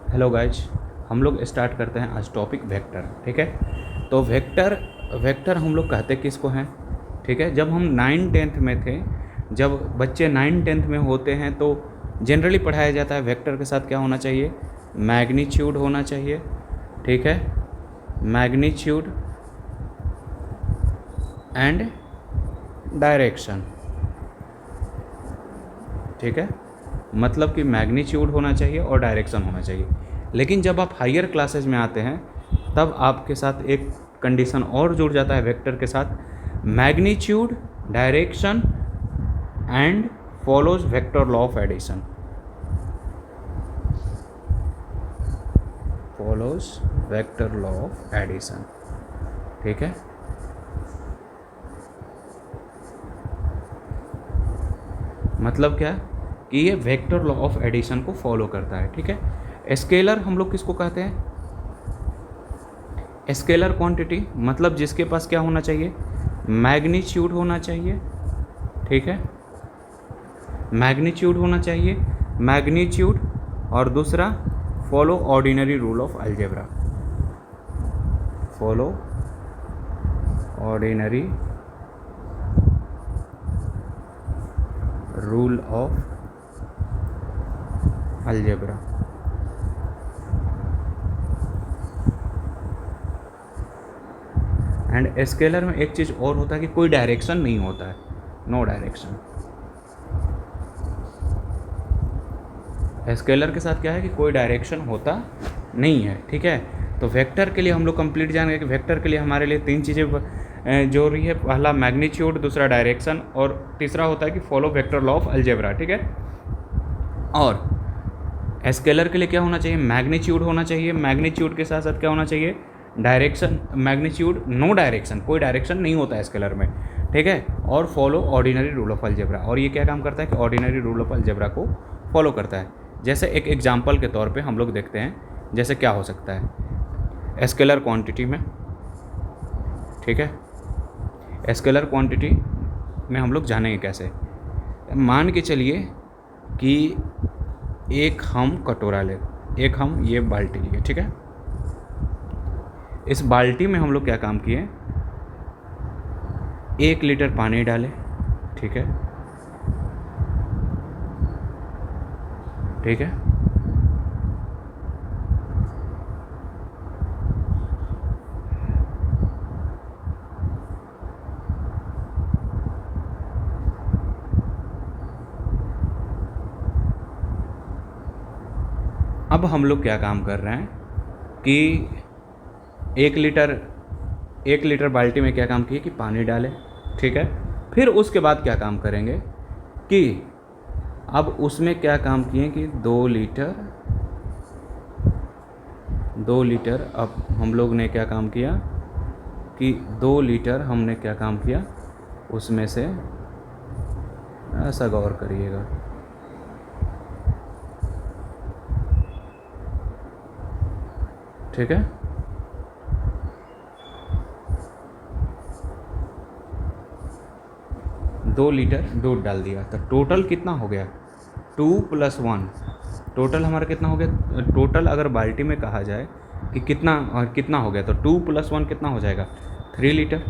Hello guys, हम लोग start करते हैं आज टॉपिक वेक्टर। ठीक है, तो वेक्टर हम लोग कहते किसको हैं? ठीक है, जब हम 9th-10th में थे, जब बच्चे 9th-10th में होते हैं तो जनरली पढ़ाया जाता है वेक्टर के साथ क्या होना चाहिए? मैग्नीट्यूड होना चाहिए। ठीक है, मैग्नीट्यूड एंड डायरेक्शन। ठीक है, मतलब कि मैग्नीट्यूड होना चाहिए और डायरेक्शन होना चाहिए। लेकिन जब आप हायर क्लासेज में आते हैं तब आपके साथ एक कंडीशन और जुड़ जाता है वेक्टर के साथ, magnitude, direction and follows vector law of addition. Follows vector law of addition. ठीक है, मतलब क्या कि ये वेक्टर लॉ ऑफ एडिशन को फॉलो करता है। ठीक है, स्केलर हम लोग किसको कहते हैं? स्केलर क्वांटिटी, मतलब जिसके पास क्या होना चाहिए? मैग्नीट्यूड होना चाहिए। ठीक है, मैग्नीट्यूड होना चाहिए, मैग्नीट्यूड, और दूसरा follow ordinary rule of algebra. Follow ordinary rule of algebra. And scalar में एक चीज़ और होता है कि कोई डायरेक्शन नहीं होता है, नो डायरेक्शन। स्केलर के साथ क्या है कि कोई डायरेक्शन होता नहीं है। ठीक है, तो वेक्टर के लिए हम लोग कंप्लीट जानेंगे कि वेक्टर के लिए हमारे लिए 3 चीज़ें जो रही है, पहला मैग्नीट्यूड, दूसरा डायरेक्शन, और तीसरा होता है कि follow vector law of algebra. ठीक है, और स्केलर के लिए क्या होना चाहिए? मैग्नीट्यूड होना चाहिए, मैग्नीट्यूड के साथ साथ क्या होना चाहिए? डायरेक्शन। मैग्नीट्यूड, नो डायरेक्शन, कोई डायरेक्शन नहीं होता है स्केलर में। ठीक है, और follow ordinary rule of algebra. और ये क्या काम करता है कि ऑर्डिनरी रूल ऑफ अलजेब्रा को फॉलो करता है। जैसे एक एग्जाम्पल के तौर पे हम लोग देखते हैं, जैसे क्या हो सकता है स्केलर क्वांटिटी में। ठीक है, स्केलर क्वांटिटी में हम लोग जानेंगे कैसे। मान के चलिए कि एक हम कटोरा ले, एक हम ये बाल्टी लिए। ठीक है, इस बाल्टी में हम लोग क्या काम किए? 1 लीटर पानी डाले। ठीक है, ठीक है, अब हम लोग क्या काम कर रहे हैं कि 1 लीटर बाल्टी में क्या काम किए कि पानी डालें। ठीक है, फिर उसके बाद क्या काम करेंगे कि अब उसमें क्या काम किए कि 2 लीटर अब हम लोग ने क्या काम किया कि 2 लीटर हमने क्या काम किया, उसमें से ऐसा गौर करिएगा। ठीक है, दो लीटर दूध डाल दिया, तो टोटल कितना हो गया? 2 + 1। टोटल हमारा कितना हो गया? टोटल अगर बाल्टी में कहा जाए कि कितना और कितना हो गया, तो 2 + 1 कितना हो जाएगा? 3 लीटर।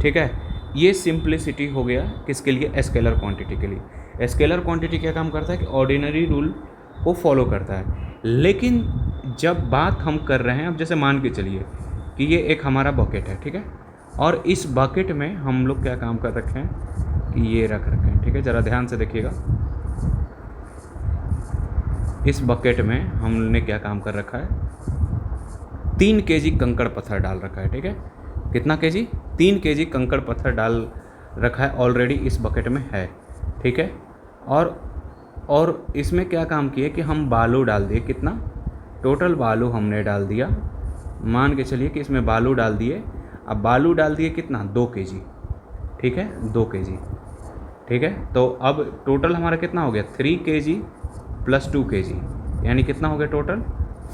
ठीक है, ये सिंप्लिसिटी हो गया किसके लिए? स्केलर क्वांटिटी के लिए। स्केलर क्वांटिटी क्या काम करता है कि ऑर्डिनरी रूल को फॉलो करता है। लेकिन जब बात हम कर रहे हैं, अब जैसे मान के चलिए कि ये एक हमारा बकेट है। ठीक है, और इस बकेट में हम लोग क्या काम कर रखे हैं कि ये रख रखे हैं। ठीक है, ज़रा ध्यान से देखिएगा। इस बकेट में हमने क्या काम कर रखा है? 3 केजी कंकड़ पत्थर डाल रखा है। ठीक है, कितना केजी? 3 केजी कंकड़ पत्थर डाल रखा है, ऑलरेडी इस बकेट में है। ठीक है, और इसमें क्या काम किए कि हम बालू डाल दिए। कितना? टोटल बालू हमने डाल दिया, मान के चलिए कि इसमें बालू डाल दिए। अब बालू डाल दिए कितना? 2 केजी। ठीक है, 2 केजी। ठीक है, तो अब टोटल हमारा कितना हो गया? 3 केजी + 2 केजी, यानी कितना हो गया टोटल?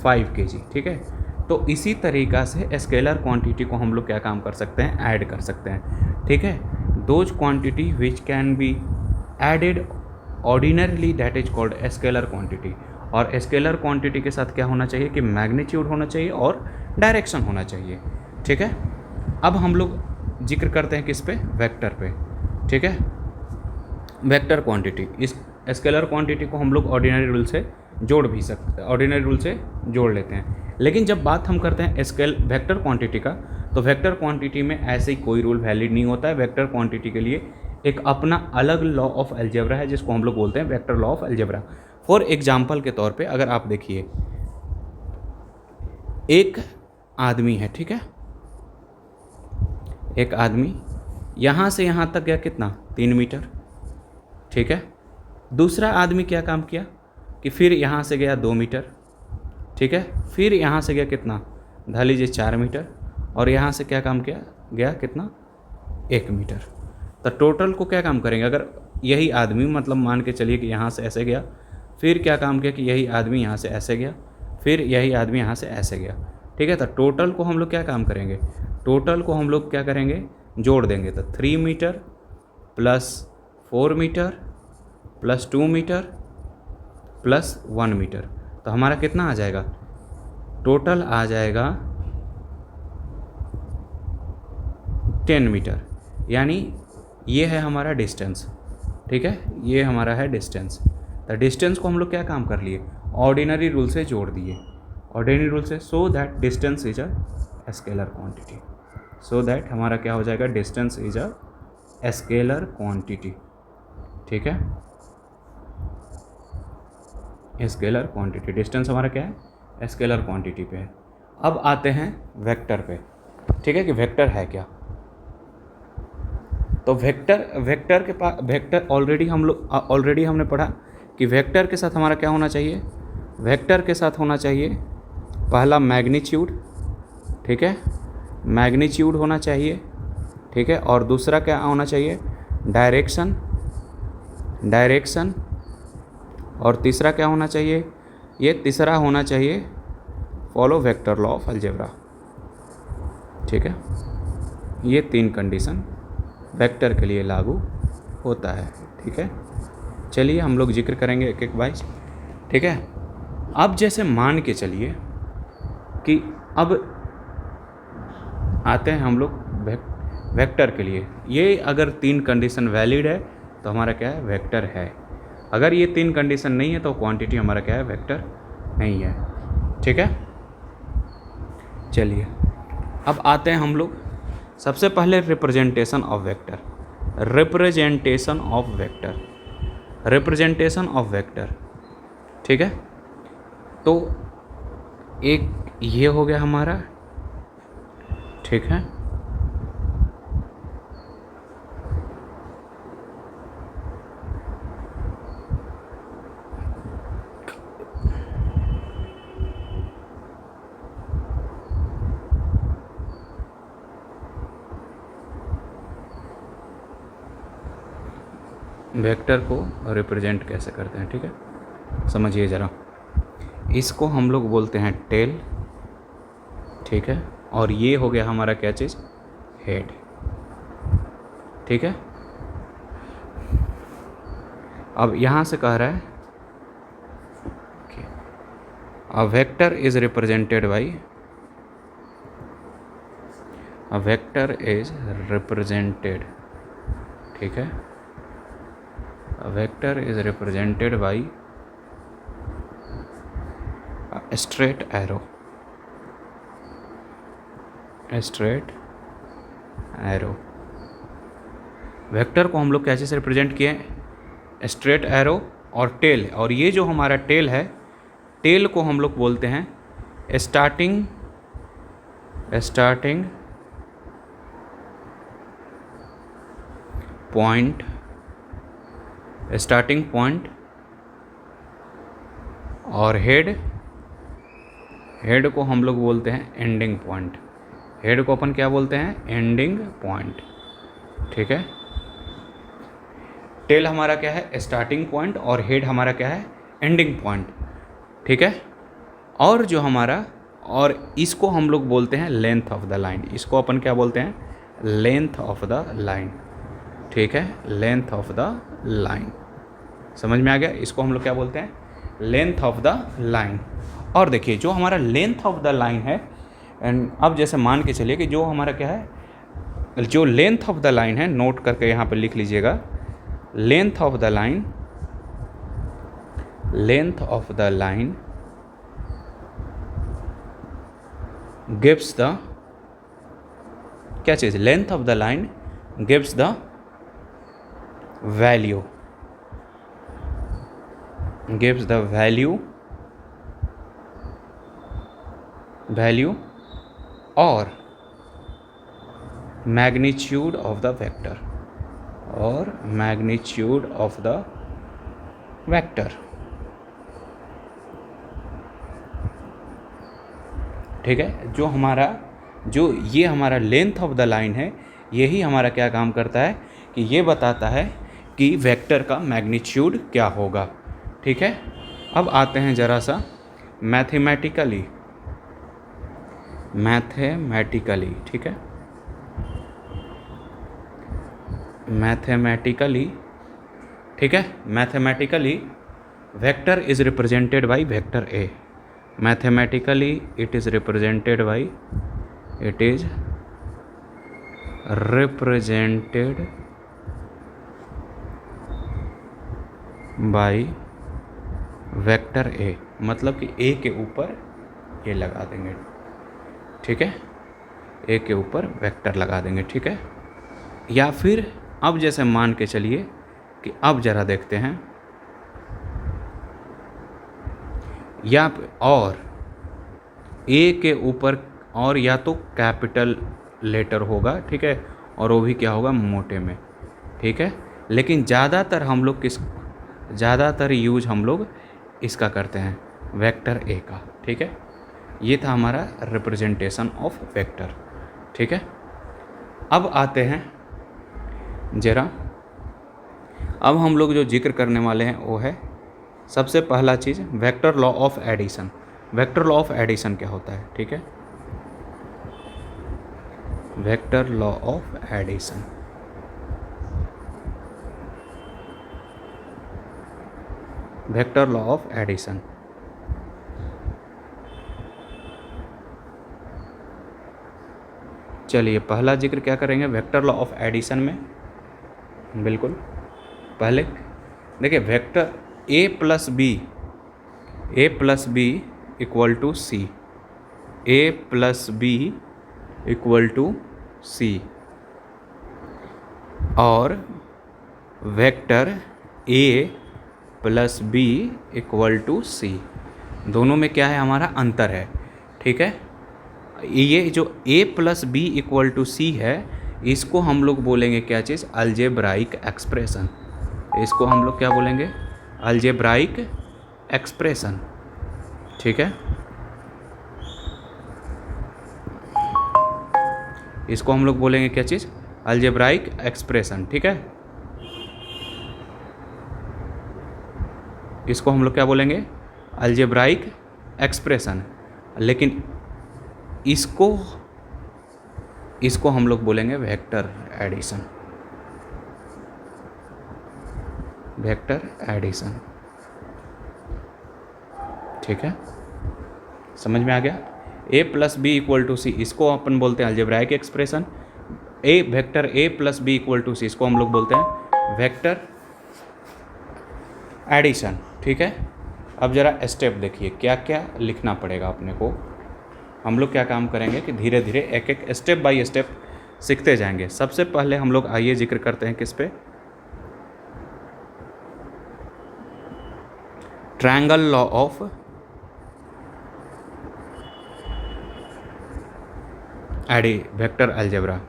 5 केजी। ठीक है, तो इसी तरीक़ा से स्केलर क्वांटिटी को हम लोग क्या काम कर सकते हैं? ऐड कर सकते हैं। ठीक है, those quantity which can be added ordinarily that is called scalar quantity. और स्केलर क्वांटिटी के साथ क्या होना चाहिए कि मैग्नीट्यूड होना चाहिए और डायरेक्शन होना चाहिए, ठीक है। अब हम लोग जिक्र करते हैं किस पे, वेक्टर पे, ठीक है। वेक्टर क्वांटिटी, इस स्केलर क्वांटिटी को हम लोग ऑर्डिनरी रूल से जोड़ भी सकते, ऑर्डिनरी रूल से जोड़ लेते हैं। लेकिन जब बात हम करते हैं स्केल वेक्टर क्वांटिटी का, तो वेक्टर क्वांटिटी में ऐसे ही कोई रूल वैलिड नहीं होता है। वेक्टर क्वांटिटी के लिए एक अपना अलग लॉ ऑफ अलजेब्रा है, जिसको हम लोग बोलते हैं vector law of algebra. For example के तौर पे अगर आप देखिए, एक आदमी है, ठीक है, एक आदमी यहाँ से यहाँ तक गया कितना, 3 मीटर, ठीक है। दूसरा आदमी क्या काम किया कि फिर यहाँ से गया 2 मीटर, ठीक है, फिर यहाँ से गया कितना, धा लीजिए 4 मीटर, और यहाँ से क्या काम किया, गया कितना, 1 मीटर। तो टोटल को क्या काम करेंगे, अगर यही आदमी मतलब मान के चलिए कि यहाँ से ऐसे गया, फिर क्या काम किया कि यही आदमी यहाँ से ऐसे गया, फिर यही आदमी यहाँ से ऐसे गया, ठीक है। तो टोटल को हम लोग क्या काम करेंगे, टोटल को हम लोग क्या करेंगे, जोड़ देंगे। तो 3 metre plus 4 metre plus 2 metre plus 1 metre, तो हमारा कितना आ जाएगा, टोटल आ जाएगा 10 मीटर। यानी ये है हमारा डिस्टेंस, ठीक है, ये हमारा है डिस्टेंस। तो डिस्टेंस को हम लोग क्या काम कर लिए, ऑर्डिनरी रूल से जोड़ दिए, ऑर्डिनरी रूल से, so that distance is a scalar quantity, so that हमारा क्या हो जाएगा, distance is a scalar quantity, ठीक है। स्केलर क्वांटिटी, डिस्टेंस हमारा क्या है, स्केलर क्वांटिटी पे है। अब आते हैं वेक्टर पे, ठीक है, कि वेक्टर है क्या। तो वेक्टर के पास, वेक्टर ऑलरेडी हमने पढ़ा कि वेक्टर के साथ हमारा क्या होना चाहिए, वेक्टर के साथ होना चाहिए पहला मैग्नीट्यूड, ठीक है, मैग्नीट्यूड होना चाहिए, ठीक है, और दूसरा क्या होना चाहिए, डायरेक्शन, डायरेक्शन, और तीसरा क्या होना चाहिए, ये तीसरा होना चाहिए follow vector law of algebra, ठीक है। ये 3 कंडीशन वेक्टर के लिए लागू होता है, ठीक है। चलिए हम लोग जिक्र करेंगे एक एक वाइज, ठीक है। अब जैसे मान के चलिए कि अब आते हैं हम लोग वेक्टर के लिए, ये अगर 3 कंडीशन वैलिड है तो हमारा क्या है, वेक्टर है। अगर ये 3 कंडीशन नहीं है तो क्वांटिटी हमारा क्या है, वेक्टर नहीं है, ठीक है। चलिए अब आते हैं हम लोग सबसे पहले representation of vector, representation of vector, representation of vector, ठीक है। तो एक ये हो गया हमारा, ठीक है। वेक्टर को रिप्रेजेंट कैसे करते हैं, ठीक है, समझिए ज़रा। इसको हम लोग बोलते हैं टेल, ठीक है, और ये हो गया हमारा क्या चीज़, हेड, ठीक है। अब यहाँ से कह रहा है a vector is represented by, a vector is represented, ठीक है, a vector is represented by a straight arrow, a straight arrow। Vector को हम लोग कैसे से रिप्रेजेंट किए, स्ट्रेट एरो और टेल, और ये जो हमारा टेल है, टेल को हम लोग बोलते हैं स्टार्टिंग पॉइंट, स्टार्टिंग पॉइंट, और हेड को हम लोग बोलते हैं एंडिंग पॉइंट, हेड को अपन क्या बोलते हैं, एंडिंग पॉइंट, ठीक है। टेल हमारा क्या है, स्टार्टिंग पॉइंट, और हेड हमारा क्या है, एंडिंग पॉइंट, ठीक है। और जो हमारा, और इसको हम लोग बोलते हैं लेंथ ऑफ द लाइन, इसको अपन क्या बोलते हैं, लेंथ ऑफ द लाइन, ठीक है, लेंथ ऑफ द लाइन, समझ में आ गया। इसको हम लोग क्या बोलते हैं, लेंथ ऑफ द लाइन। और देखिए जो हमारा लेंथ ऑफ द लाइन है, एंड अब जैसे मान के चलिए कि जो हमारा क्या है, जो लेंथ ऑफ द लाइन है, नोट करके यहाँ पे लिख लीजिएगा, length of the line, length of the line gives the, क्या चीज़, length of the line gives the value, gives the value और magnitude of the vector, और magnitude of the vector। ठीक है, जो हमारा, जो ये हमारा लेंथ ऑफ द लाइन है, यही हमारा क्या काम करता है कि ये बताता है कि वेक्टर का मैग्नीट्यूड क्या होगा। ठीक है, अब आते हैं ज़रा सा मैथमेटिकली, ठीक है, मैथमेटिकली, ठीक है, mathematically vector is represented by vector A, mathematically it is represented by, it is represented by vector A, मतलब कि ए के ऊपर ये लगा देंगे। ठीक है, ए के ऊपर वेक्टर लगा देंगे। ठीक है, या फिर अब जैसे मान के चलिए कि अब ज़रा देखते हैं, या और ए के ऊपर और या तो कैपिटल लेटर होगा, ठीक है, और वो भी क्या होगा, मोटे में। ठीक है, लेकिन ज़्यादातर हम लोग ज़्यादातर यूज हम लोग इसका करते हैं, वेक्टर ए का। ठीक है, ये था हमारा रिप्रेजेंटेशन ऑफ वेक्टर। ठीक है, अब आते हैं ज़रा, अब हम लोग जो जिक्र करने वाले हैं वो है सबसे पहला चीज़ vector law of addition. Vector law of addition क्या होता है? ठीक है, vector law of addition, vector law of addition. चलिए पहला जिक्र क्या करेंगे वेक्टर लॉ ऑफ एडिशन में। बिल्कुल, पहले देखिए vector A plus B equal to C, A plus B equal to C, और vector A plus B equal to C, दोनों में क्या है हमारा अंतर है। ठीक है, ये जो a plus B equal to C है, इसको हम लोग बोलेंगे क्या चीज़, अलजेब्राइक एक्सप्रेशन। इसको हम लोग क्या बोलेंगे, अलजेब्राइक एक्सप्रेशन। ठीक है, इसको हम लोग बोलेंगे क्या चीज़, अलजेब्राइक एक्सप्रेशन। ठीक है, इसको हम लोग क्या बोलेंगे, अलजेब्राइक एक्सप्रेशन। लेकिन इसको हम लोग बोलेंगे वेक्टर एडिशन, वेक्टर एडिशन। ठीक है, समझ में आ गया। A plus B equal to C, इसको अपन बोलते हैं algebraic expression. Vector A plus B equal to C, इसको हम लोग बोलते हैं वेक्टर एडिशन। ठीक है, अब ज़रा स्टेप देखिए क्या क्या लिखना पड़ेगा अपने को। हम लोग क्या काम करेंगे कि धीरे धीरे एक एक स्टेप बाय स्टेप सीखते जाएंगे। सबसे पहले हम लोग आइए जिक्र करते हैं किस पे, triangle law of vector algebra.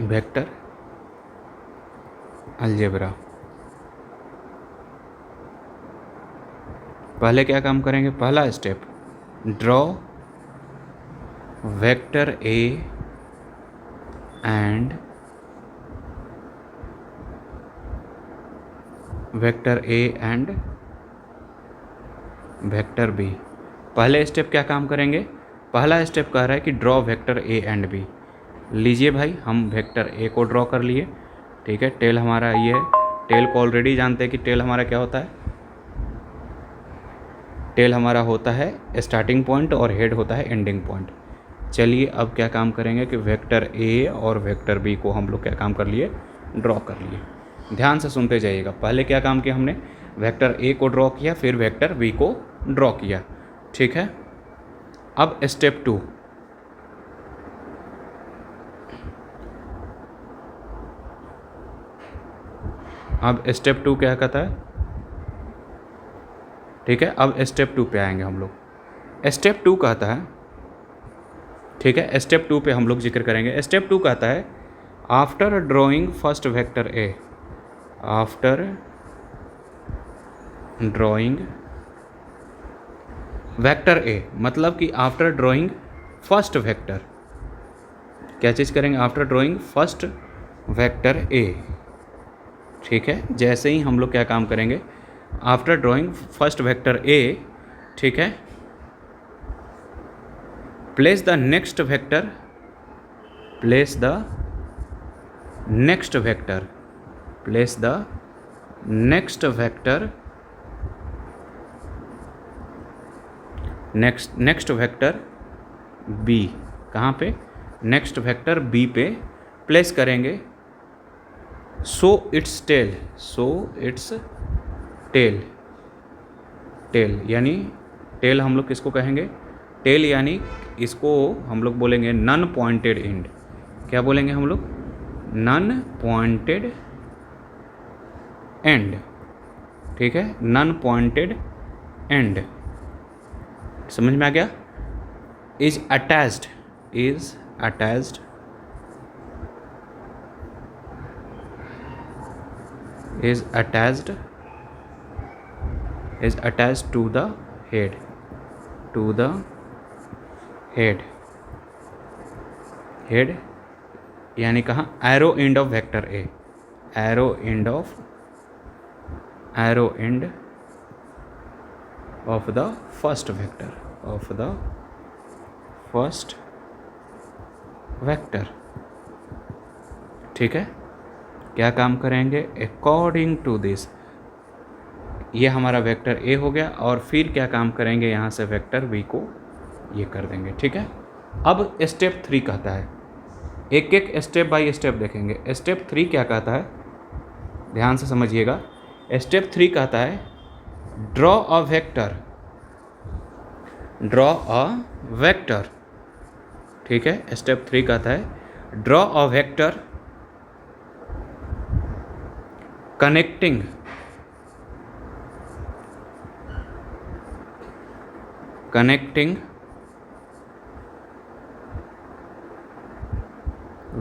Vector algebra, पहले क्या काम करेंगे, पहला step draw vector A and vector B. पहले स्टेप क्या काम करेंगे, पहला स्टेप कह रहा है कि draw vector A and B. लीजिए भाई, हम वेक्टर ए को ड्रॉ कर लिए, ठीक है, टेल हमारा ये है। टेल को ऑलरेडी जानते हैं कि टेल हमारा क्या होता है, टेल हमारा होता है स्टार्टिंग पॉइंट और हेड होता है एंडिंग पॉइंट। चलिए अब क्या काम करेंगे कि वेक्टर ए और वेक्टर बी को हम लोग क्या काम कर लिए, ड्रॉ कर लिए। ध्यान से सुनते जाइएगा। पहले क्या काम किया हमने, वेक्टर ए को ड्रॉ किया, फिर वेक्टर बी को ड्रॉ किया। ठीक है, अब स्टेप 2, अब स्टेप 2 क्या कहता है, ठीक है, अब स्टेप 2 पे आएंगे हम लोग। स्टेप 2 कहता है, ठीक है, स्टेप 2 पे हम लोग जिक्र करेंगे। स्टेप 2 कहता है after drawing first vector A, after drawing vector A, मतलब कि आफ्टर ड्राइंग फर्स्ट वेक्टर, क्या चीज़ करेंगे, after drawing first vector A. ठीक है, जैसे ही हम लोग क्या काम करेंगे, after drawing first vector A, ठीक है, place the next vector, place the next vector, place the next vector, next vector B, कहाँ पे, नेक्स्ट वेक्टर बी पे प्लेस करेंगे। So it's tail, so it's tell, tell यानी tell हम लोग किसको कहेंगे, टेल यानी इसको हम लोग बोलेंगे नन पॉइंटेड एंड। क्या बोलेंगे हम लोग, नन पॉइंटेड एंड। ठीक है, नन पॉइंटेड एंड, समझ में आ गया। Is attached, is attached, is attached, is attached to the head, to the head, head यानी कहाँ, arrow end of vector A, arrow end of, arrow end of the first vector, of the first vector. ठीक है, क्या काम करेंगे, according to this, ये हमारा vector A हो गया, और फिर क्या काम करेंगे, यहाँ से वेक्टर बी को ये कर देंगे। ठीक है, अब स्टेप 3 कहता है, एक एक स्टेप बाय स्टेप देखेंगे। स्टेप 3 क्या कहता है, ध्यान से समझिएगा। स्टेप 3 कहता है draw a vector, draw a vector. ठीक है, स्टेप 3 कहता है draw a vector connecting, connecting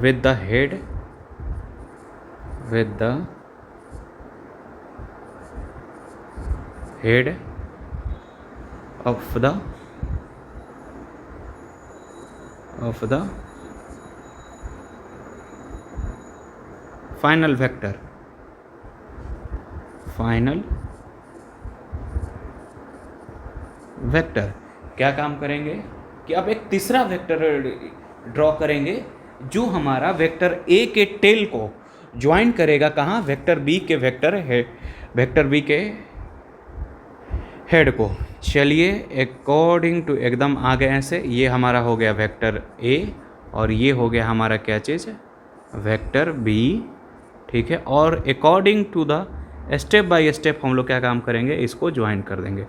with the head, with the head of the final vector, final vector. क्या काम करेंगे कि अब एक तीसरा वेक्टर ड्रॉ करेंगे जो हमारा वेक्टर ए के टेल को ज्वाइन करेगा, कहाँ, वेक्टर बी के वेक्टर है, वेक्टर बी के हेड को। चलिए अकॉर्डिंग टू एकदम आ गए ऐसे, ये हमारा हो गया वेक्टर ए और ये हो गया हमारा क्या चीज़, वेक्टर बी। ठीक है, और according to the step by step हम लोग क्या काम करेंगे, इसको ज्वाइन कर देंगे,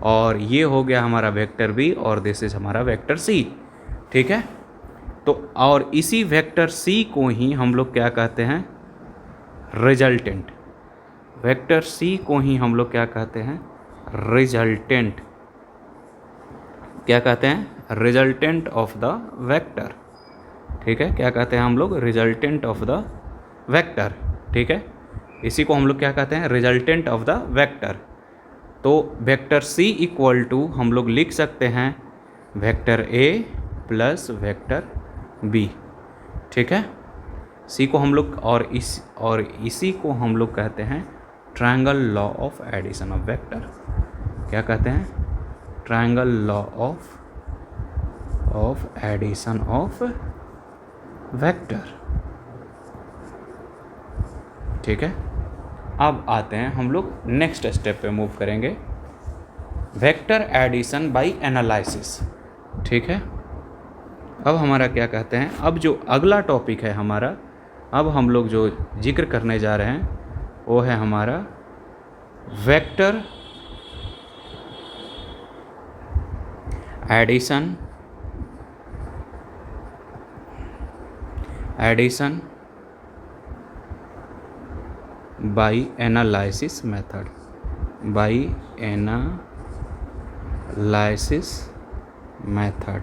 और ये हो गया हमारा वेक्टर बी और दिस इज हमारा वेक्टर सी। ठीक है, तो और इसी वेक्टर सी को ही हम लोग क्या कहते हैं, रिजल्टेंट। वेक्टर सी को ही हम लोग क्या कहते हैं, रिजल्टेंट। क्या कहते हैं, रिजल्टेंट ऑफ द वेक्टर। ठीक है, क्या कहते हैं हम लोग, रिजल्टेंट ऑफ द वेक्टर। ठीक है, इसी को हम लोग क्या कहते हैं, रिजल्टेंट ऑफ द वेक्टर। तो वेक्टर सी इक्वल टू हम लोग लिख सकते हैं vector A plus vector B. ठीक है, सी को हम लोग और इसी को हम लोग कहते हैं triangle law of addition of vector. क्या कहते हैं, triangle law of addition of vector. ठीक है। अब आते हैं हम लोग नेक्स्ट स्टेप पे मूव करेंगे, वेक्टर एडिशन बाय एनालिसिस। ठीक है, अब हमारा क्या कहते हैं, अब जो अगला टॉपिक है हमारा, अब हम लोग जो जिक्र करने जा रहे हैं वो है हमारा vector addition by analysis method, by analysis method,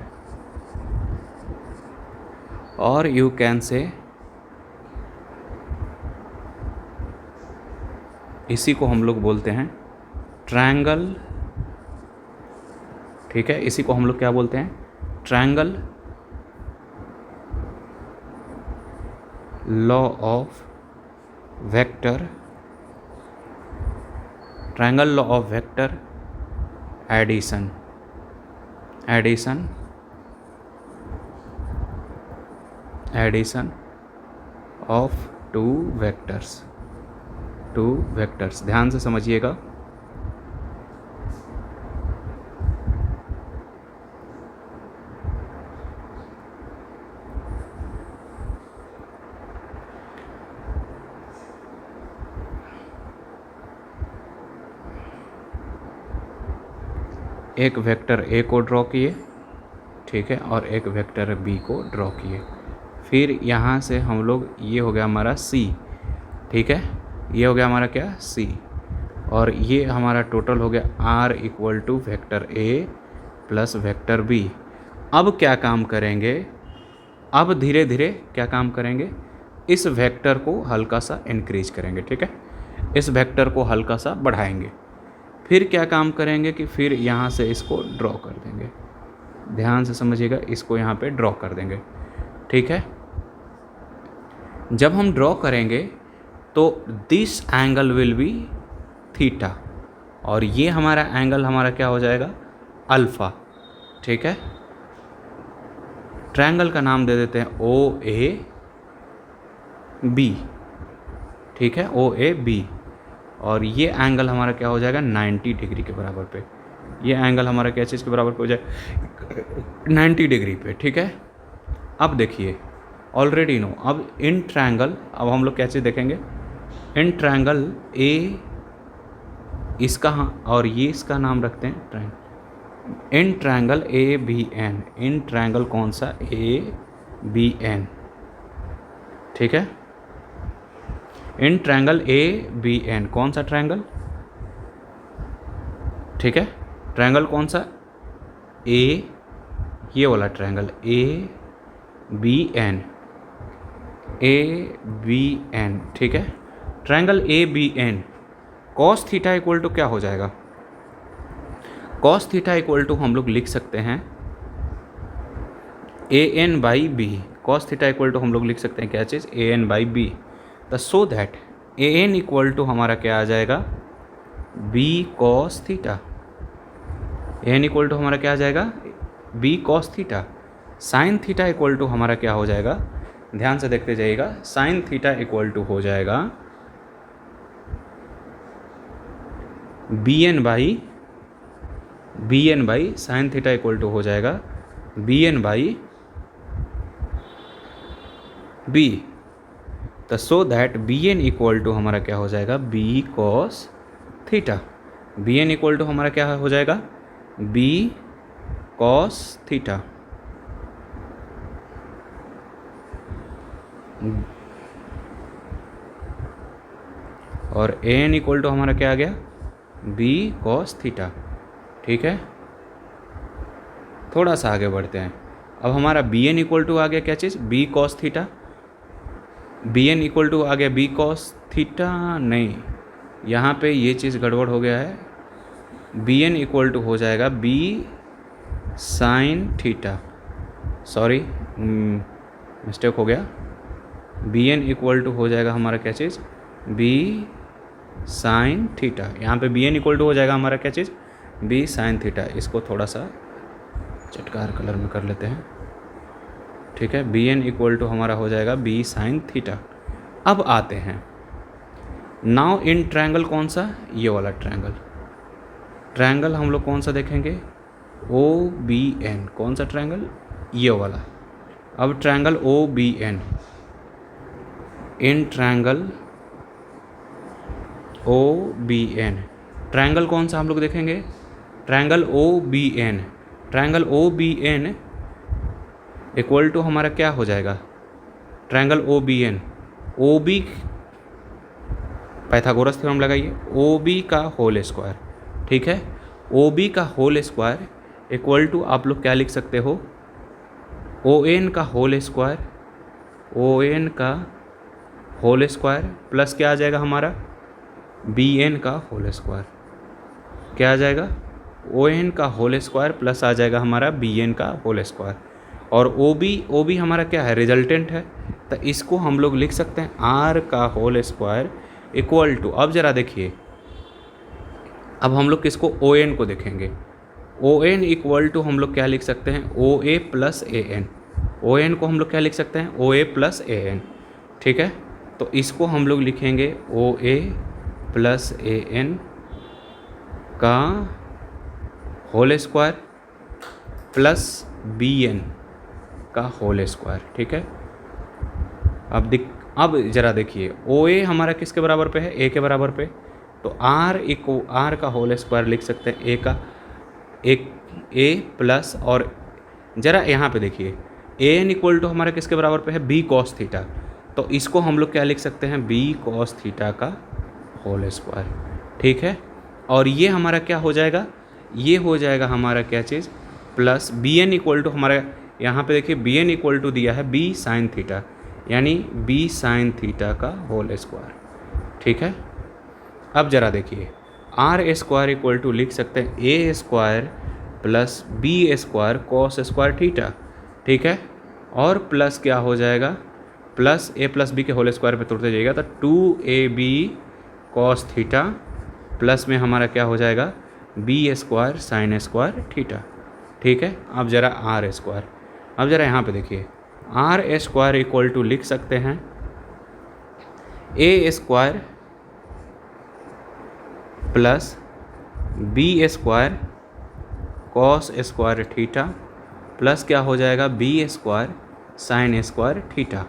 और यू कैन से, इसी को हम लोग बोलते हैं ट्रायंगल। ठीक है, इसी को हम लोग क्या बोलते हैं, triangle law of vector, triangle law of vector addition of two vectors. ध्यान से समझिएगा। एक वेक्टर ए को ड्रॉ किए, ठीक है, और एक वेक्टर बी को ड्रॉ किए। फिर यहाँ से हम लोग, ये हो गया हमारा सी, ठीक है, ये हो गया हमारा क्या, सी, और ये हमारा टोटल हो गया R equal to vector A plus vector B. अब क्या काम करेंगे, अब धीरे धीरे क्या काम करेंगे, इस वेक्टर को हल्का सा इंक्रीज करेंगे। ठीक है, इस वेक्टर को हल्का सा बढ़ाएंगे। फिर क्या काम करेंगे कि फिर यहाँ से इसको ड्रॉ कर देंगे। ध्यान से समझिएगा, इसको यहाँ पे ड्रॉ कर देंगे। ठीक है, जब हम ड्रॉ करेंगे तो this angle will be theta, और ये हमारा एंगल हमारा क्या हो जाएगा, अल्फ़ा। ठीक है, ट्रायंगल का नाम दे देते हैं ओ ए बी। ठीक है, ओ ए बी, और ये एंगल हमारा क्या हो जाएगा, 90 डिग्री के बराबर पे। ये एंगल हमारा क्या चीज़ के बराबर पे हो जाए, 90 डिग्री पे। ठीक है, अब देखिए, ऑलरेडी नो, अब इन ट्रायंगल, अब हम लोग क्या चीज़ देखेंगे, इन ट्रायंगल ए इसका, और ये इसका नाम रखते हैं triangle, in triangle A B N, in triangle कौन सा, ए बी एन। ठीक है, in triangle A B N, कौन सा ट्रायंगल, ठीक है, ट्रायंगल कौन सा, ए, ये वाला triangle A B N, A B N. ठीक है, triangle A B N, cos theta equal to क्या हो जाएगा, कॉस थीटा इक्वल टू हम लोग लिख सकते हैं A N by B. Cos theta equal to हम लोग लिख सकते हैं क्या चीज़, ए एन बाई बी। तो so that A N equal to हमारा क्या आ जाएगा, B cos theta. A N equal to हमारा क्या आ जाएगा, B cos theta. Sine theta equal to हमारा क्या हो जाएगा, ध्यान से देखते जाइएगा, साइन थीटा इक्वल टू हो जाएगा B N by sine theta equal to हो जाएगा बी एन बाई बी। तो so that B N equal to हमारा क्या हो जाएगा, B cos theta. B N equal to हमारा क्या हो जाएगा, बी कॉस थीटा। और ए एन इक्वल टू हमारा क्या आ गया, बी कॉस थीटा। ठीक है, थोड़ा सा आगे बढ़ते हैं। अब हमारा बी एन इक्वल टू आ गया क्या चीज़, B cos theta. B N equal to आ गया बी कॉस थीटा, नहीं, यहाँ पे ये चीज़ गड़बड़ हो गया है। बी एन इक्वल टू हो जाएगा B sine theta, sorry mistake हो गया। बी एन इक्वल टू हो जाएगा हमारा क्या चीज़, बी साइन थीटा। यहाँ पे बी एन इक्वल टू हो जाएगा हमारा क्या चीज़, बी साइन थीटा। इसको थोड़ा सा चटकार कलर में कर लेते हैं। ठीक है, बी एन इक्वल टू हमारा हो जाएगा बी साइन थीटा। अब आते हैं, नाउ इन ट्रायंगल कौन सा, ये वाला ट्रायंगल, ट्रायंगल हम लोग कौन सा देखेंगे, OBN, कौन सा ट्रायंगल, ये वाला। अब triangle OBN, in triangle OBN, triangle कौन सा हम लोग देखेंगे, triangle OBN, triangle OBN equal to हमारा क्या हो जाएगा, triangle OBN, OB, Pythagoras theorem लगाइए, OB का होल स्क्वायर, ठीक है, OB का होल स्क्वायर इक्वल टू आप लोग क्या लिख सकते हो, ON का होल स्क्वायर, ON का होल स्क्वायर प्लस क्या आ जाएगा हमारा, BN का होल स्क्वायर, क्या आ जाएगा, ON का होल स्क्वायर प्लस आ जाएगा हमारा BN का होल स्क्वायर, और OB हमारा क्या है, रिजल्टेंट है, तो इसको हम लोग लिख सकते हैं R का होल स्क्वायर इक्वल टू, अब ज़रा देखिए, अब हम लोग किसको, ON को देखेंगे, ON इक्वल टू हम लोग क्या लिख सकते हैं, OA प्लस AN, ON को हम लोग क्या लिख सकते हैं, OA प्लस AN, ठीक है, तो इसको हम लोग लिखेंगे OA प्लस AN का होल स्क्वायर प्लस BN का होल स्क्वायर, ठीक है। अब ज़रा देखिए, OA हमारा किसके बराबर पे है, A के बराबर पे, तो R का होल स्क्वायर लिख सकते हैं A का, एक A प्लस, और ज़रा यहाँ पे देखिए AN इक्वल टू हमारा किसके बराबर पे है, B कॉस थीटा, तो इसको हम लोग क्या लिख सकते हैं, B कॉस थीटा का होल स्क्वायर, ठीक है, और ये हमारा क्या हो जाएगा, ये हो जाएगा हमारा क्या चीज़, प्लस BN इक्वल टू हमारा, यहाँ पे देखिए BN इक्वल टू दिया है B साइन थीटा, यानी B साइन थीटा का होल स्क्वायर, ठीक है। अब ज़रा देखिए, R स्क्वायर इक्वल टू लिख सकते हैं A square plus B square cos square theta, ठीक है, और प्लस क्या हो जाएगा, प्लस A प्लस B के होल स्क्वायर पे तोड़ते जाइएगा तो 2AB कॉस थीटा प्लस में हमारा क्या हो जाएगा, B square sine square theta, ठीक है। अब ज़रा R स्क्वायर, अब ज़रा यहाँ पे देखिए, R स्क्वायर इक्वल टू लिख सकते हैं A square plus B square cos square theta plus क्या हो जाएगा, B square sine square theta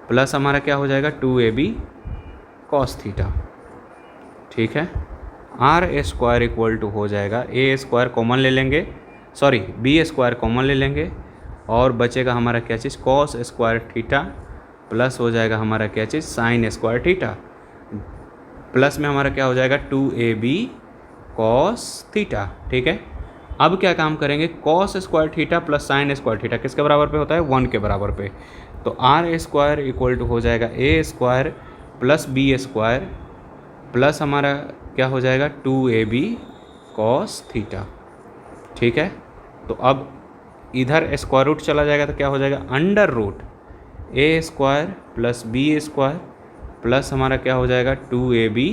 plus हमारा क्या हो जाएगा, 2AB कॉस थीटा, ठीक है। R स्क्वायर इक्वल टू हो जाएगा, A स्क्वायर कॉमन ले लेंगे, सॉरी B स्क्वायर कॉमन ले लेंगे, और बचेगा हमारा क्या चीज़, कॉस स्क्वायर थीटा प्लस हो जाएगा हमारा क्या चीज़, साइन स्क्वायर थीटा, प्लस में हमारा क्या हो जाएगा, 2AB कॉस थीटा, ठीक है। अब क्या काम करेंगे, cos square theta plus sine square theta किसके बराबर पे होता है, 1 के बराबर पे, तो R स्क्वायर इक्वल टू हो जाएगा A square plus B square plus हमारा क्या हो जाएगा, 2AB कॉस थीटा, ठीक है। तो अब इधर स्क्वायर रूट चला जाएगा तो क्या हो जाएगा, under root A square plus B square plus हमारा क्या हो जाएगा, 2AB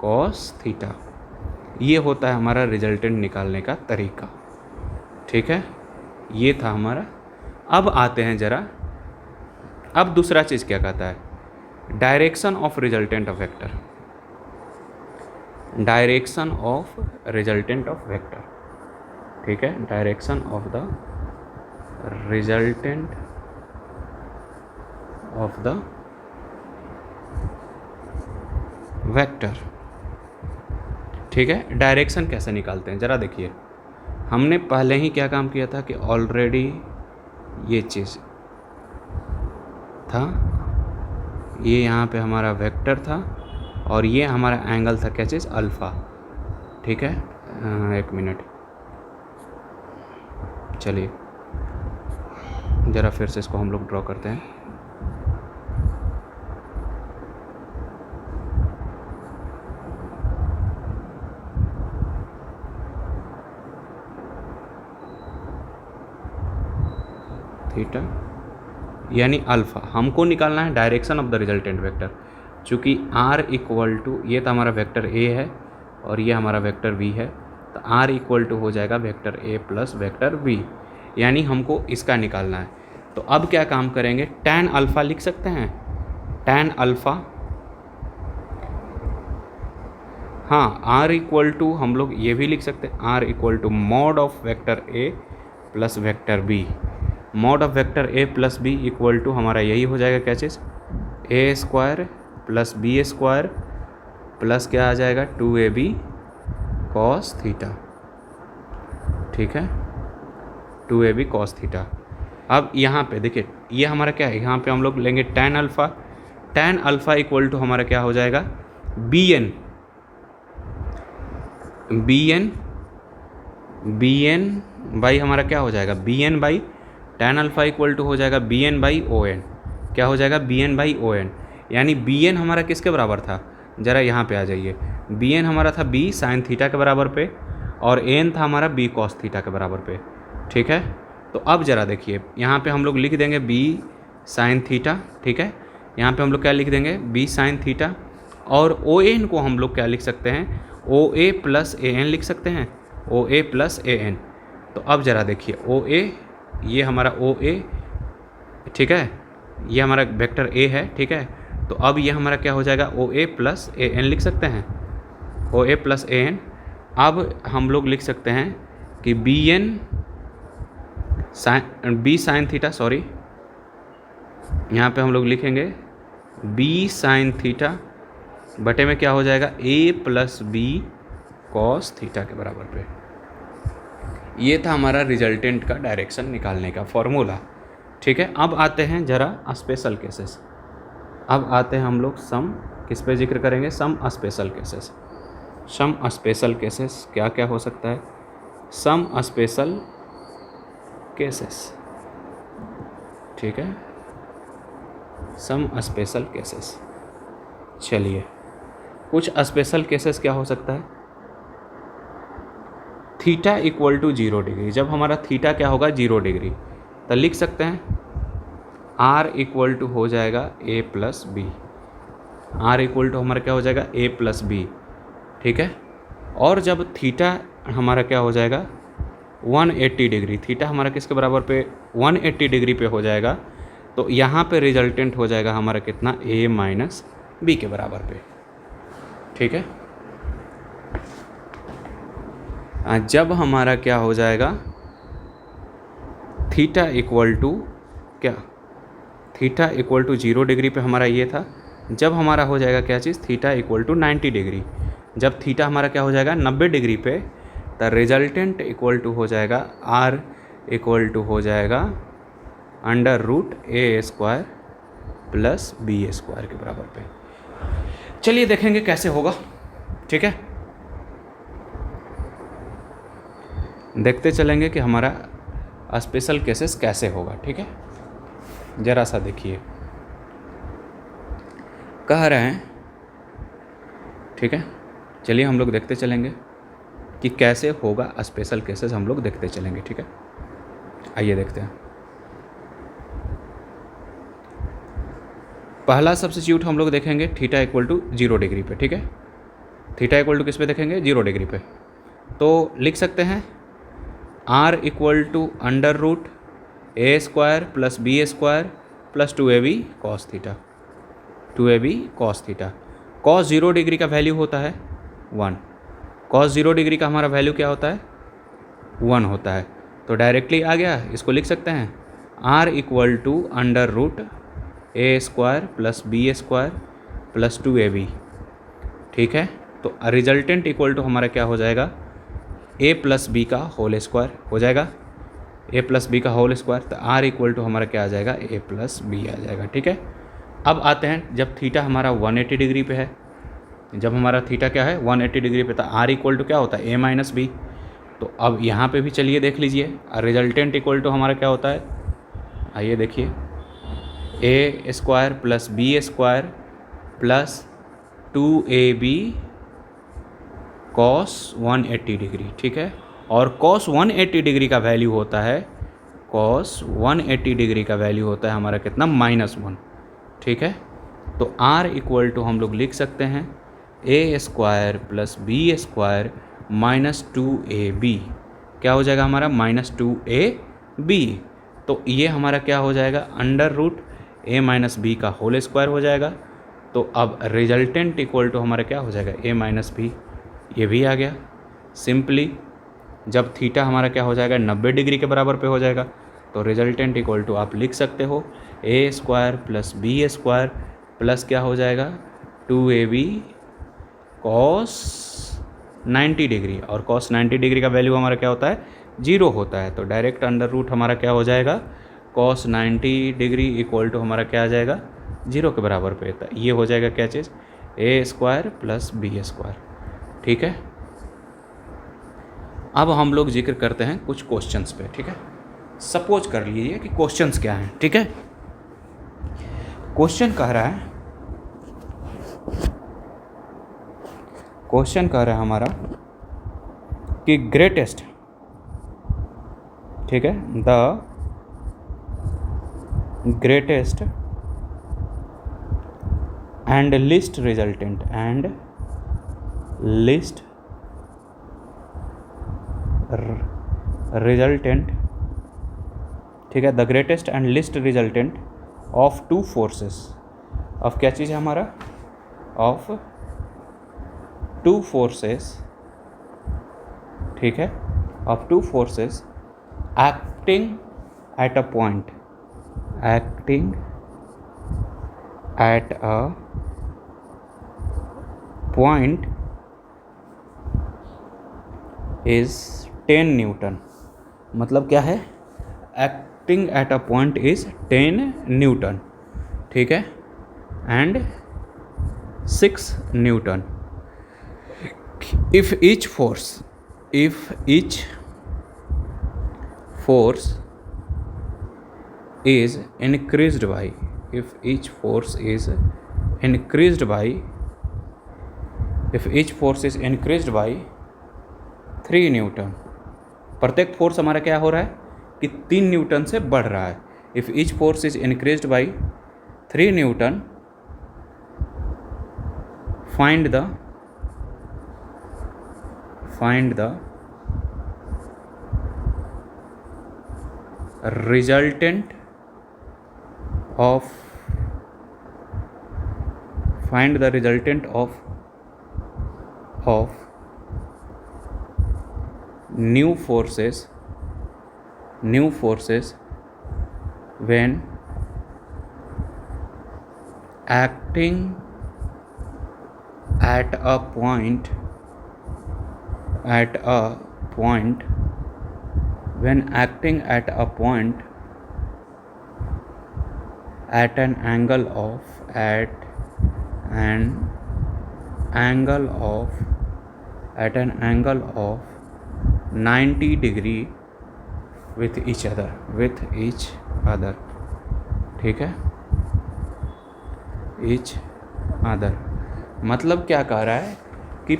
कॉस थीटा, ये होता है हमारा रिजल्टेंट निकालने का तरीका, ठीक है, ये था हमारा। अब आते हैं ज़रा, अब दूसरा चीज़ क्या कहता है, direction of resultant of vector, direction of resultant of vector, ठीक है, direction of the resultant of the vector, ठीक है। डायरेक्शन कैसे निकालते हैं, ज़रा देखिए, हमने पहले ही क्या काम किया था कि ऑलरेडी ये चीज़ था, ये यहाँ पे हमारा वेक्टर था और ये हमारा एंगल था क्या चीज़, अल्फ़ा, ठीक है। एक मिनट, चलिए ज़रा फिर से इसको हम लोग ड्रॉ करते हैं। थीटा यानी अल्फ़ा, हमको निकालना है direction of the resultant vector, चूँकि R इक्वल टू, ये तो हमारा वेक्टर A है और ये हमारा वेक्टर V है, तो R इक्वल टू हो जाएगा vector A plus vector V, यानी हमको इसका निकालना है। तो अब क्या काम करेंगे, tan अल्फ़ा लिख सकते हैं, tan अल्फ़ा हाँ, आर इक्वल टू हम लोग ये भी लिख सकते हैं, R equal to mod of vector A plus vector B. Mod of vector A plus B equal to हमारा यही हो जाएगा क्या चीज़, A square plus B square plus क्या आ जाएगा 2ab कॉस थीटा। ठीक है, 2ab कॉस थीटा। अब यहाँ पे देखिए ये हमारा क्या है, यहाँ पे हम लोग लेंगे tan alpha. tan alpha equal to हमारा क्या हो जाएगा bn बाई हमारा क्या हो जाएगा bn by tan alpha equal to हो जाएगा bn बाई on। क्या हो जाएगा bn बाई on, यानी bn हमारा किसके बराबर था, ज़रा यहाँ पे आ जाइए। bn हमारा था b साइन थीटा के बराबर पे और n था हमारा b कॉस थीटा के बराबर पे। ठीक है, तो अब ज़रा देखिए यहाँ पे हम लोग लिख देंगे b साइन थीटा। ठीक है, यहाँ पे हम लोग क्या लिख देंगे b साइन थीटा, और ON को हम लोग क्या लिख सकते हैं, OA प्लस AN लिख सकते हैं, OA प्लस AN। तो अब ज़रा देखिए OA, ये हमारा OA, ठीक है, ये हमारा वेक्टर A है। ठीक है, तो अब ये हमारा क्या हो जाएगा OA प्लस AN लिख सकते हैं, OA प्लस AN। अब हम लोग लिख सकते हैं कि B साइन थीटा, सॉरी यहाँ पे हम लोग लिखेंगे B साइन थीटा बटे में क्या हो जाएगा A plus B cos theta के बराबर पे। ये था हमारा रिजल्टेंट का डायरेक्शन निकालने का फॉर्मूला। ठीक है, अब आते हैं ज़रा स्पेशल केसेस। अब आते हैं हम लोग सम, किस पे जिक्र करेंगे, some special cases. Some special cases क्या क्या हो सकता है, सम स्पेशल केसेस। ठीक है, सम स्पेशल केसेस। चलिए, कुछ स्पेशल केसेस क्या हो सकता है, थीटा इक्वल टू 0 डिग्री। जब हमारा थीटा क्या होगा 0 डिग्री, तो लिख सकते हैं आर इक्वल टू हो जाएगा a plus B. R equal to हमारा क्या हो जाएगा a प्लस बी। ठीक है, और जब थीटा हमारा क्या हो जाएगा 180 डिग्री, थीटा हमारा किसके बराबर पे 180 डिग्री पे हो जाएगा, तो यहाँ पे रिजल्टेंट हो जाएगा हमारा कितना a माइनस बी के बराबर पे। ठीक है, जब हमारा क्या हो जाएगा थीटा इक्वल टू क्या, थीटा इक्वल टू 0 डिग्री पे हमारा ये था। जब हमारा हो जाएगा क्या चीज़, थीटा इक्वल टू 90 डिग्री। जब थीटा हमारा क्या हो जाएगा 90 डिग्री पे, तो रिजल्टेंट इक्वल टू हो जाएगा आर इक्वल टू हो जाएगा under root A square plus B square के बराबर पे। चलिए देखेंगे कैसे होगा। ठीक है, देखते चलेंगे कि हमारा स्पेशल केसेस कैसे होगा। ठीक है, ज़रा सा देखिए, कह रहे हैं। ठीक है, चलिए हम लोग देखते चलेंगे कि कैसे होगा स्पेशल केसेस, हम लोग देखते चलेंगे। ठीक है, आइए देखते हैं। पहला सब्स्टिट्यूट हम लोग देखेंगे थीटा इक्वल टू 0 डिग्री पे। ठीक है, थीटा इक्वल टू किस पे देखेंगे 0 डिग्री पे, तो लिख सकते हैं R equal to under root A square plus B square plus 2ab cos theta, 2ab cos theta. Cos 0 degree का वैल्यू होता है 1, कॉस 0 डिग्री का हमारा वैल्यू क्या होता है 1 होता है, तो डायरेक्टली आ गया। इसको लिख सकते हैं R equal to under root A square plus B square plus 2ab। ठीक है, तो रिजल्टेंट इक्वल टू हमारा क्या हो जाएगा a प्लस बी का होल स्क्वायर हो जाएगा, a प्लस बी का होल स्क्वायर। तो r इक्वल टू हमारा क्या आ जाएगा a प्लस बी आ जाएगा। ठीक है, अब आते हैं जब थीटा हमारा 180 डिग्री पे है, जब हमारा थीटा क्या है 180 डिग्री पे, तो r इक्वल टू क्या होता है a माइनस बी। तो अब यहाँ पे भी चलिए देख लीजिए, रिजल्टेंट इक्वल टू हमारा क्या होता है, आइए देखिए a square plus B square plus 2ab cos 180 degree. ठीक है, और कॉस 180 डिग्री का वैल्यू होता है, कॉस 180 डिग्री का वैल्यू होता है हमारा कितना -1। ठीक है, तो r इक्वल टू हम लोग लिख सकते हैं a square plus B square minus 2ab। क्या हो जाएगा हमारा -2ab। तो ये हमारा क्या हो जाएगा under root a minus B का होल स्क्वायर हो जाएगा। तो अब रिजल्टेंट इक्वल टू हमारा क्या हो जाएगा a माइनस बी ये भी आ गया। सिंपली जब थीटा हमारा क्या हो जाएगा 90 डिग्री के बराबर पे हो जाएगा तो रिजल्टेंट इक्वल टू आप लिख सकते हो A square plus B square plus क्या हो जाएगा 2ab कॉस 90 डिग्री, और कॉस 90 डिग्री का वैल्यू हमारा क्या होता है 0 होता है, तो डायरेक्ट अंडर रूट हमारा क्या हो जाएगा कॉस 90 डिग्री इक्वल टू हमारा क्या आ जाएगा 0 के बराबर पे होता है। ये हो जाएगा क्या चीज़ A square plus B square. ठीक है, अब हम लोग जिक्र करते हैं कुछ क्वेश्चंस पे। ठीक है, सपोज कर लीजिए कि क्वेश्चंस क्या हैं। ठीक है, क्वेश्चन कह रहा है हमारा कि ग्रेटेस्ट, ठीक है, the greatest and list resultant ठीक है, the greatest and list resultant of two forces, of क्या चीज़ है हमारा ऑफ टू फोर्सेस, ठीक है, of two forces acting at a point, acting at a point is 10 Newton. मतलब क्या है, acting at a point is 10 Newton, ठीक है, and 6 Newton if each force is increased by 3 Newton. प्रत्येक force हमारा क्या हो रहा है कि 3 न्यूटन से बढ़ रहा है। If each force is increased by 3 Newton, find the resultant of new forces when acting at a point at an angle of 90 degree with each other, ठीक है, each other। मतलब क्या कह रहा है कि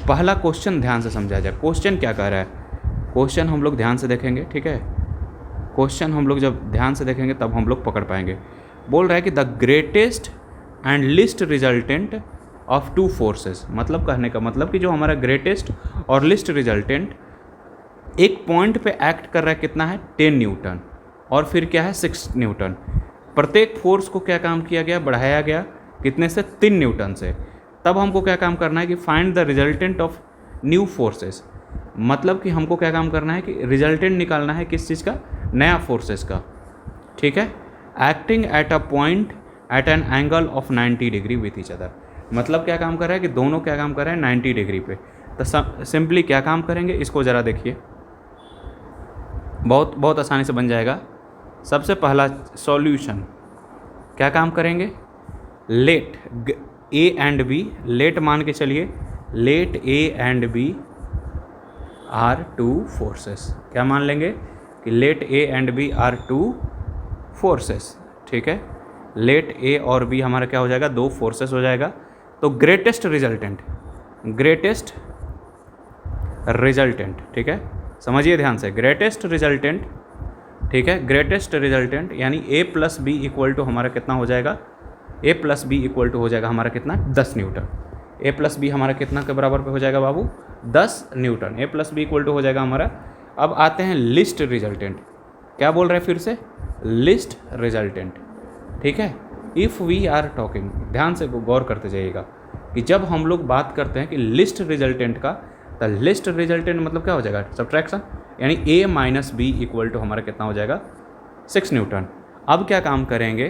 पहला क्वेश्चन ध्यान से समझा जाए। क्वेश्चन क्या कह रहा है, क्वेश्चन हम लोग ध्यान से देखेंगे, ठीक है, क्वेश्चन हम लोग जब ध्यान से देखेंगे तब हम लोग पकड़ पाएंगे। बोल रहा है कि the greatest and list resultant of two forces. मतलब कहने का मतलब कि जो हमारा ग्रेटेस्ट और लिस्ट रिजल्टेंट एक पॉइंट पे एक्ट कर रहा है कितना है 10 न्यूटन, और फिर क्या है 6 न्यूटन। प्रत्येक फोर्स को क्या काम किया गया, बढ़ाया गया कितने से 3 न्यूटन से। तब हमको क्या काम करना है कि find the resultant of new forces. मतलब कि हमको क्या काम करना है कि रिजल्टेंट निकालना है किस चीज़ का, नया फोर्सेस का, ठीक है, acting at a point at an angle of 90 degree with each other. मतलब क्या काम कर रहा है कि दोनों क्या काम कर रहे हैं 90 डिग्री पे। तो सिंपली क्या काम करेंगे, इसको ज़रा देखिए, बहुत आसानी से बन जाएगा। सबसे पहला सॉल्यूशन क्या काम करेंगे, let A and B, let मान के चलिए, let A and B are two forces. क्या मान लेंगे कि let A and B are two forces, ठीक है, लेट ए और बी हमारा क्या हो जाएगा, 2 फोर्सेस हो जाएगा। तो ग्रेटेस्ट रिजल्टेंट, ठीक है, समझिए ध्यान से, ग्रेटेस्ट रिजल्टेंट, ठीक है, ग्रेटेस्ट रिजल्टेंट यानी ए प्लस बी इक्वल टू हमारा कितना हो जाएगा, ए प्लस बी इक्वल टू हो जाएगा हमारा कितना 10 न्यूटन। ए प्लस बी हमारा कितना के बराबर पे हो जाएगा बाबू 10 newton. A plus B equal to हो जाएगा हमारा। अब आते हैं लिस्ट रिजल्टेंट। क्या बोल रहे हैं फिर से, लिस्ट रिजल्टेंट, ठीक है। इफ़ वी आर टॉकिंग, ध्यान से गौर करते जाइएगा, कि जब हम लोग बात करते हैं कि लिस्ट रिजल्टेंट का, तो लिस्ट रिजल्टेंट मतलब क्या हो जाएगा, सब्ट्रैक्शन, यानी a minus B equal to हमारा कितना हो जाएगा 6 न्यूटन। अब क्या काम करेंगे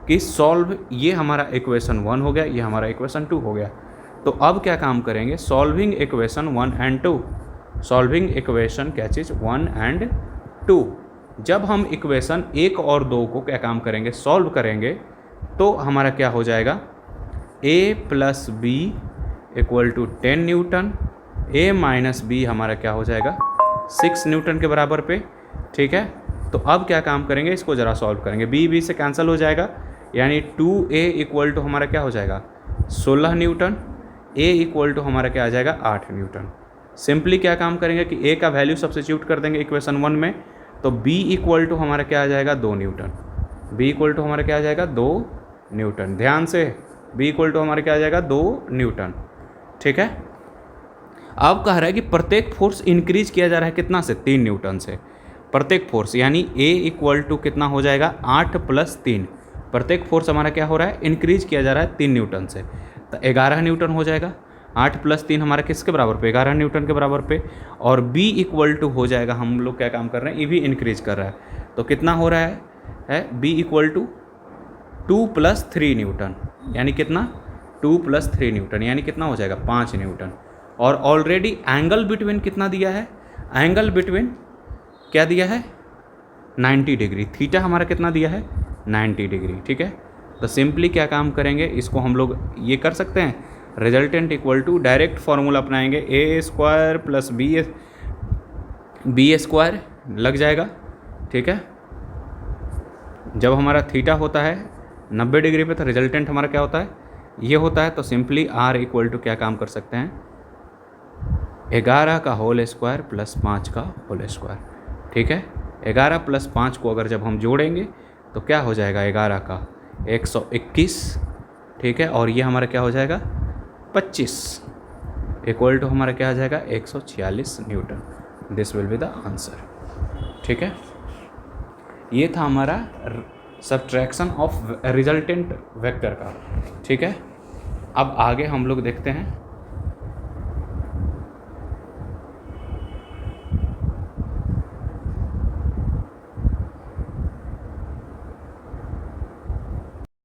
कि सॉल्व, ये हमारा इक्वेशन 1 हो गया, ये हमारा इक्वेशन 2 हो गया। तो अब क्या काम करेंगे, solving equation 1 and 2, solving equation क्या चीज़ 1 एंड 2। जब हम इक्वेशन 1 और 2 को क्या काम करेंगे, सॉल्व करेंगे, तो हमारा क्या हो जाएगा, a plus B equal to 10 newton, a minus B हमारा क्या हो जाएगा 6 न्यूटन के बराबर पे, ठीक है। तो अब क्या काम करेंगे, इसको ज़रा सॉल्व करेंगे, b से कैंसिल हो जाएगा, यानी 2a इक्वल टू हमारा क्या हो जाएगा 16 न्यूटन, a इक्वल टू हमारा क्या आ जाएगा 8 न्यूटन। सिंपली क्या काम करेंगे कि a का वैल्यू सब्स्टिट्यूट कर देंगे इक्वेशन 1 में, तो b इक्वल टू हमारा क्या आ जाएगा 2 न्यूटन, b इक्वल टू हमारा क्या आ जाएगा 2 न्यूटन। ध्यान से, b इक्वल टू हमारा क्या आ जाएगा 2 न्यूटन, ठीक है। अब कह रहा है कि प्रत्येक फोर्स इंक्रीज किया जा रहा है कितना से, 3 न्यूटन से प्रत्येक फोर्स, यानी a इक्वल टू कितना हो जाएगा 8 प्लस 3, प्रत्येक फोर्स हमारा क्या हो रहा है, इंक्रीज किया जा रहा है 3 न्यूटन से, तो 11 न्यूटन हो जाएगा। 8 प्लस 3 हमारा किसके बराबर पे, 11 न्यूटन के बराबर पे। और b इक्वल टू हो जाएगा, हम लोग क्या काम कर रहे हैं, ये भी इंक्रीज कर रहा है, तो कितना हो रहा है b equal to 2 plus 3 newton, यानी कितना 2 प्लस 3 न्यूटन, यानी कितना हो जाएगा 5 न्यूटन। और ऑलरेडी एंगल बिटवीन कितना दिया है, एंगल बिटवीन क्या दिया है 90 डिग्री, थीटा हमारा कितना दिया है 90 डिग्री, ठीक है। तो सिंपली क्या काम करेंगे, इसको हम लोग ये कर सकते हैं, resultant equal to direct formula अपनाएंगे, a square plus B square लग जाएगा, ठीक है। जब हमारा थीटा होता है 90 डिग्री पे, तो रिजल्टेंट हमारा क्या होता है, ये होता है। तो सिंपली r इक्वल टू क्या काम कर सकते हैं, 11 का होल स्क्वायर प्लस 5 का होल स्क्वायर, ठीक है। 11 प्लस 5 को अगर जब हम जोड़ेंगे तो क्या हो जाएगा, 11 का 121, ठीक है, और ये हमारा क्या हो जाएगा 25 इक्वल टू हमारा क्या आ जाएगा 146 Newton. This will be the answer, ठीक है। ये था हमारा सब्ट्रैक्शन ऑफ रिजल्टेंट वेक्टर का, ठीक है। अब आगे हम लोग देखते हैं